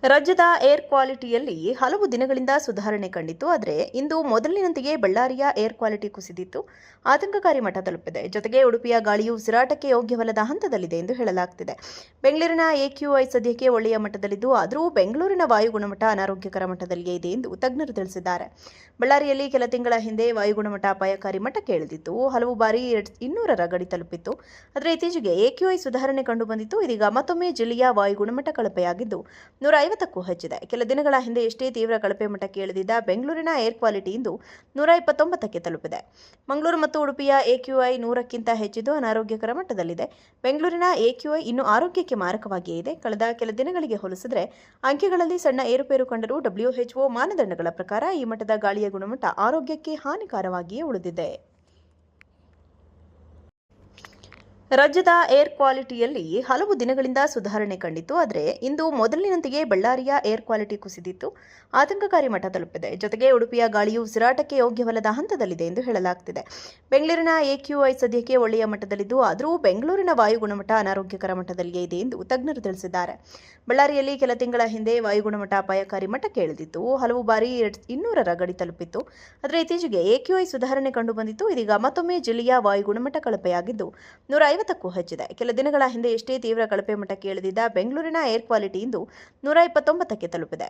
ರಾಜ್ಯದ ಏರ್ ಕ್ವಾಲಿಟಿಯಲ್ಲಿ ಹಲವು ದಿನಗಳಿಂದ ಸುಧಾರಣೆ ಕಂಡಿತ್ತು. ಆದರೆ ಇಂದು ಮೊದಲಿನಂತೆಯೇ ಬಳ್ಳಾರಿಯ ಏರ್ ಕ್ವಾಲಿಟಿ ಕುಸಿದಿತ್ತು, ಆತಂಕಕಾರಿ ಮಟ್ಟ ತಲುಪಿದೆ. ಜೊತೆಗೆ ಉಡುಪಿಯ ಗಾಳಿಯು ಉಸಿರಾಟಕ್ಕೆ ಯೋಗ್ಯವಲ್ಲದ ಹಂತದಲ್ಲಿದೆ ಎಂದು ಹೇಳಲಾಗುತ್ತಿದೆ. ಬೆಂಗಳೂರಿನ AQI ಸದ್ಯಕ್ಕೆ ಒಳ್ಳೆಯ ಮಟ್ಟದಲ್ಲಿದ್ದು, ಆದರೂ ಬೆಂಗಳೂರಿನ ವಾಯು ಗುಣಮಟ್ಟ ಅನಾರೋಗ್ಯಕರ ಮಟ್ಟದಲ್ಲಿಯೇ ಇದೆ ಎಂದು ತಜ್ಞರು ತಿಳಿಸಿದ್ದಾರೆ. ಬಳ್ಳಾರಿಯಲ್ಲಿ ಕೆಲ ತಿಂಗಳ ಹಿಂದೆ ವಾಯು ಗುಣಮಟ್ಟ ಅಪಾಯಕಾರಿ ಮಟ್ಟಕ್ಕೆ ಇಳಿದಿತ್ತು, ಹಲವು ಬಾರಿ 200ರ ಗಡಿ ತಲುಪಿತ್ತು. ಆದರೆ ಇತ್ತೀಚೆಗೆ AQI ಸುಧಾರಣೆ ಕಂಡುಬಂದಿತ್ತು. ಇದೀಗ ಮತ್ತೊಮ್ಮೆ ಜಿಲ್ಲೆಯ ವಾಯು ಗುಣಮಟ್ಟ ಕಳಪೆಯಾಗಿದ್ದು 150ಕ್ಕೂ ಹೆಚ್ಚಿದೆ. ಕೆಲ ದಿನಗಳ ಹಿಂದೆ ಎಷ್ಟೇ ತೀವ್ರ ಕಳಪೆ ಮಟ್ಟಕ್ಕೆ ಇಳಿದಿದ್ದ ಬೆಂಗಳೂರಿನ ಏರ್ ಕ್ವಾಲಿಟಿ ಇಂದು 129ಕ್ಕೆ ತಲುಪಿದೆ. ಮಂಗಳೂರು ಮತ್ತು ಉಡುಪಿಯ AQI 100ಕ್ಕಿಂತ ಹೆಚ್ಚಿದ್ದು ಅನಾರೋಗ್ಯಕರ ಮಟ್ಟದಲ್ಲಿದೆ. ಬೆಂಗಳೂರಿನ AQI ಇನ್ನು ಆರೋಗ್ಯಕ್ಕೆ ಮಾರಕವಾಗಿಯೇ ಇದೆ. ಕಳೆದ ಕೆಲ ದಿನಗಳಿಗೆ ಹೋಲಿಸಿದರೆ ಅಂಕಿಗಳಲ್ಲಿ ಸಣ್ಣ ಏರುಪೇರು ಕಂಡರೂ WHO ಮಾನದಂಡಗಳ ಪ್ರಕಾರ ಈ ಮಟ್ಟದ ಗಾಳಿಯ ಗುಣಮಟ್ಟ ಆರೋಗ್ಯಕ್ಕೆ ಹಾನಿಕಾರವಾಗಿಯೇ ಉಳಿದಿದೆ. ರಾಜ್ಯದ ಏರ್ ಕ್ವಾಲಿಟಿಯಲ್ಲಿ ಹಲವು ದಿನಗಳಿಂದ ಸುಧಾರಣೆ ಕಂಡಿತ್ತು. ಆದರೆ ಇಂದು ಮೊದಲಿನಂತೆಯೇ ಬಳ್ಳಾರಿಯ ಏರ್ ಕ್ವಾಲಿಟಿ ಕುಸಿದಿತ್ತು, ಆತಂಕಕಾರಿ ಮಟ್ಟ ತಲುಪಿದೆ. ಜೊತೆಗೆ ಉಡುಪಿಯ ಗಾಳಿಯು ಉಸಿರಾಟಕ್ಕೆ ಯೋಗ್ಯವಲ್ಲದ ಹಂತದಲ್ಲಿದೆ ಎಂದು ಹೇಳಲಾಗುತ್ತಿದೆ. ಬೆಂಗಳೂರಿನ AQI ಸದ್ಯಕ್ಕೆ ಒಳ್ಳೆಯ ಮಟ್ಟದಲ್ಲಿದ್ದು, ಆದರೂ ಬೆಂಗಳೂರಿನ ವಾಯು ಗುಣಮಟ್ಟ ಅನಾರೋಗ್ಯಕರ ಮಟ್ಟದಲ್ಲಿಯೇ ಇದೆ ಎಂದು ತಜ್ಞರು ತಿಳಿಸಿದ್ದಾರೆ. ಬಳ್ಳಾರಿಯಲ್ಲಿ ಕೆಲ ತಿಂಗಳ ಹಿಂದೆ ವಾಯು ಗುಣಮಟ್ಟ ಅಪಾಯಕಾರಿ ಮಟ್ಟಕ್ಕೆ ಇಳಿದಿತ್ತು, ಹಲವು ಬಾರಿ 200ರ ಗಡಿ ತಲುಪಿತ್ತು. ಆದರೆ ಇತ್ತೀಚೆಗೆ AQI ಸುಧಾರಣೆ ಕಂಡುಬಂದಿತ್ತು. ಇದೀಗ ಮತ್ತೊಮ್ಮೆ ಜಿಲ್ಲೆಯ ವಾಯು ಗುಣಮಟ್ಟ ಕಳಪೆಯಾಗಿದ್ದು 150ಕ್ಕೂ ಹೆಚ್ಚಿದೆ. ಕೆಲ ದಿನಗಳ ಹಿಂದೆ ಎಷ್ಟೇ ತೀವ್ರ ಕಳಪೆ ಮಟ್ಟಕ್ಕೆ ಇಳಿದಿದ್ದ ಬೆಂಗಳೂರಿನ ಏರ್ ಕ್ವಾಲಿಟಿ ಇಂದು 129ಕ್ಕೆ ತಲುಪಿದೆ.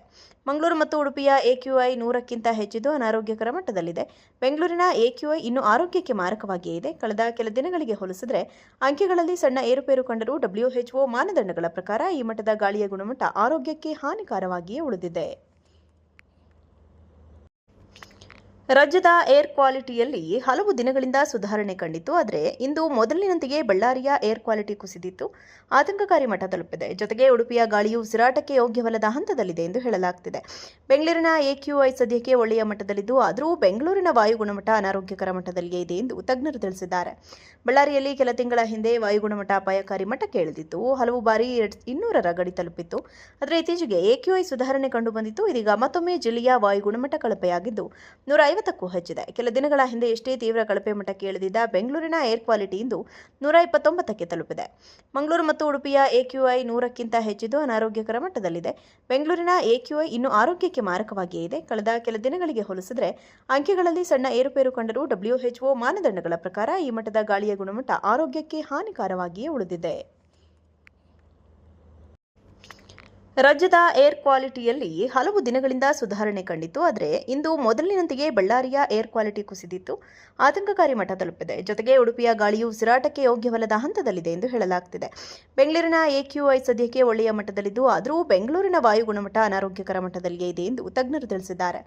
ಮಂಗಳೂರು ಮತ್ತು ಉಡುಪಿಯ AQI 100ಕ್ಕಿಂತ ಹೆಚ್ಚಿದ್ದು ಅನಾರೋಗ್ಯಕರ ಮಟ್ಟದಲ್ಲಿದೆ. ಬೆಂಗಳೂರಿನ AQI ಇನ್ನು ಆರೋಗ್ಯಕ್ಕೆ ಮಾರಕವಾಗಿಯೇ ಇದೆ. ಕಳೆದ ಕೆಲ ದಿನಗಳಿಗೆ ಹೋಲಿಸಿದರೆ ಅಂಕಿಗಳಲ್ಲಿ ಸಣ್ಣ ಏರುಪೇರು ಕಂಡರೂ WHO ಮಾನದಂಡಗಳ ಪ್ರಕಾರ ಈ ಮಟ್ಟದ ಗಾಳಿಯ ಗುಣಮಟ್ಟ ಆರೋಗ್ಯಕ್ಕೆ ಹಾನಿಕಾರವಾಗಿಯೇ ಉಳಿದಿದೆ. ರಾಜ್ಯದ ಏರ್ ಕ್ವಾಲಿಟಿಯಲ್ಲಿ ಹಲವು ದಿನಗಳಿಂದ ಸುಧಾರಣೆ ಕಂಡಿತ್ತು. ಆದರೆ ಇಂದು ಮೊದಲಿನಂತೆಯೇ ಬಳ್ಳಾರಿಯ ಏರ್ ಕ್ವಾಲಿಟಿ ಕುಸಿದಿತ್ತು, ಆತಂಕಕಾರಿ ಮಟ್ಟ ತಲುಪಿದೆ. ಜೊತೆಗೆ ಉಡುಪಿಯ ಗಾಳಿಯು ಉಸಿರಾಟಕ್ಕೆ ಯೋಗ್ಯವಲ್ಲದ ಹಂತದಲ್ಲಿದೆ ಎಂದು ಹೇಳಲಾಗುತ್ತಿದೆ. ಬೆಂಗಳೂರಿನ AQI ಸದ್ಯಕ್ಕೆ ಒಳ್ಳೆಯ ಮಟ್ಟದಲ್ಲಿದ್ದು, ಆದರೂ ಬೆಂಗಳೂರಿನ ವಾಯು ಗುಣಮಟ್ಟ ಅನಾರೋಗ್ಯಕರ ಮಟ್ಟದಲ್ಲಿಯೇ ಇದೆ ಎಂದು ತಜ್ಞರು ತಿಳಿಸಿದ್ದಾರೆ. ಬಳ್ಳಾರಿಯಲ್ಲಿ ಕೆಲ ತಿಂಗಳ ಹಿಂದೆ ವಾಯು ಗುಣಮಟ್ಟ ಅಪಾಯಕಾರಿ ಮಟ್ಟಕ್ಕೆ ಇಳಿದಿತ್ತು, ಹಲವು ಬಾರಿ 200ರ ಗಡಿ ತಲುಪಿತ್ತು. ಆದರೆ ಇತ್ತೀಚೆಗೆ AQI ಸುಧಾರಣೆ ಕಂಡುಬಂದಿತ್ತು. ಇದೀಗ ಮತ್ತೊಮ್ಮೆ ಜಿಲ್ಲೆಯ ವಾಯು ಗುಣಮಟ್ಟ ಕಳಪೆಯಾಗಿದ್ದು 150ಕ್ಕೂ ಹೆಚ್ಚಿದೆ. ಕೆಲ ದಿನಗಳ ಹಿಂದೆ ಎಷ್ಟೇ ತೀವ್ರ ಕಳಪೆ ಮಟ್ಟಕ್ಕೆ ಇಳಿದಿದ್ದ ಬೆಂಗಳೂರಿನ ಏರ್ ಕ್ವಾಲಿಟಿ ಇಂದು 129ಕ್ಕೆ ತಲುಪಿದೆ. ಮಂಗಳೂರು ಮತ್ತು ಉಡುಪಿಯ AQI 100ಕ್ಕಿಂತ ಹೆಚ್ಚಿದ್ದು ಅನಾರೋಗ್ಯಕರ ಮಟ್ಟದಲ್ಲಿದೆ. ಬೆಂಗಳೂರಿನ AQI ಇನ್ನು ಆರೋಗ್ಯಕ್ಕೆ ಮಾರಕವಾಗಿಯೇ ಇದೆ. ಕಳೆದ ಕೆಲ ದಿನಗಳಿಗೆ ಹೋಲಿಸಿದರೆ ಅಂಕಿಗಳಲ್ಲಿ ಸಣ್ಣ ಏರುಪೇರು ಕಂಡರೂ WHO ಮಾನದಂಡಗಳ ಪ್ರಕಾರ ಈ ಮಟ್ಟದ ಗಾಳಿಯ ಗುಣಮಟ್ಟ ಆರೋಗ್ಯಕ್ಕೆ ಹಾನಿಕಾರವಾಗಿಯೇ ಉಳಿದಿದೆ. ರಾಜ್ಯದ ಏರ್ ಕ್ವಾಲಿಟಿಯಲ್ಲಿ ಹಲವು ದಿನಗಳಿಂದ ಸುಧಾರಣೆ ಕಂಡಿತ್ತು. ಆದರೆ ಇಂದು ಮೊದಲಿನಂತೆಯೇ ಬಳ್ಳಾರಿಯ ಏರ್ ಕ್ವಾಲಿಟಿ ಕುಸಿದಿತ್ತು, ಆತಂಕಕಾರಿ ಮಟ್ಟ ತಲುಪಿದೆ. ಜೊತೆಗೆ ಉಡುಪಿಯ ಗಾಳಿಯು ಉಸಿರಾಟಕ್ಕೆ ಯೋಗ್ಯವಲ್ಲದ ಹಂತದಲ್ಲಿದೆ ಎಂದು ಹೇಳಲಾಗುತ್ತಿದೆ. ಬೆಂಗಳೂರಿನ AQI ಸದ್ಯಕ್ಕೆ ಒಳ್ಳೆಯ ಮಟ್ಟದಲ್ಲಿದ್ದು, ಆದರೂ ಬೆಂಗಳೂರಿನ ವಾಯು ಗುಣಮಟ್ಟ ಅನಾರೋಗ್ಯಕರ ಮಟ್ಟದಲ್ಲಿಯೇ ಇದೆ ಎಂದು ತಜ್ಞರು ತಿಳಿಸಿದ್ದಾರೆ.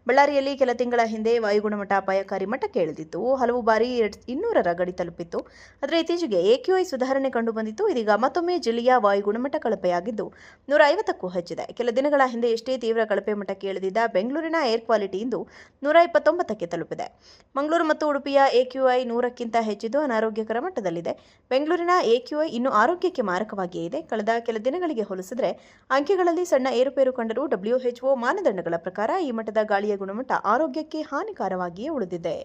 ಬಳ್ಳಾರಿಯಲ್ಲಿ ಕೆಲ ತಿಂಗಳ ಹಿಂದೆ ವಾಯು ಗುಣಮಟ್ಟ ಅಪಾಯಕಾರಿ ಮಟ್ಟಕ್ಕೆ ಇಳಿದಿತ್ತು, ಹಲವು ಬಾರಿ 200ರ ಗಡಿ ತಲುಪಿತ್ತು. ಆದರೆ ಇತ್ತೀಚೆಗೆ AQI ಸುಧಾರಣೆ ಕಂಡುಬಂದಿತ್ತು. ಇದೀಗ ಮತ್ತೊಮ್ಮೆ ಜಿಲ್ಲೆಯ ವಾಯು ಗುಣಮಟ್ಟ ಕಳಪೆಯಾಗಿದ್ದು 150ಕ್ಕೂ ಹೆಚ್ಚಿದೆ. ಕೆಲ ದಿನಗಳ ಹಿಂದೆ ಎಷ್ಟೇ ತೀವ್ರ ಕಳಪೆ ಮಟ್ಟಕ್ಕೆ ಇಳಿದಿದ್ದ ಬೆಂಗಳೂರಿನ ಏರ್ ಕ್ವಾಲಿಟಿ ಇಂದು 129ಕ್ಕೆ ತಲುಪಿದೆ. ಮಂಗಳೂರು ಮತ್ತು ಉಡುಪಿಯ AQI 100ಕ್ಕಿಂತ ಹೆಚ್ಚಿದ್ದು ಅನಾರೋಗ್ಯಕರ ಮಟ್ಟದಲ್ಲಿದೆ. ಬೆಂಗಳೂರಿನ AQI ಇನ್ನು ಆರೋಗ್ಯಕ್ಕೆ ಮಾರಕವಾಗಿಯೇ ಇದೆ. ಕಳೆದ ಕೆಲ ದಿನಗಳಿಗೆ ಹೋಲಿಸಿದರೆ ಅಂಕಿಗಳಲ್ಲಿ ಸಣ್ಣ ಏರುಪೇರು ಕಂಡರೂ WHO ಮಾನದಂಡಗಳ ಪ್ರಕಾರ ಈ ಮಟ್ಟದ ಗಾಳಿಯ ಗುಣಮಟ್ಟ ಆರೋಗ್ಯಕ್ಕೆ ಹಾನಿಕಾರವಾಗಿಯೇ ಉಳಿದಿದೆ.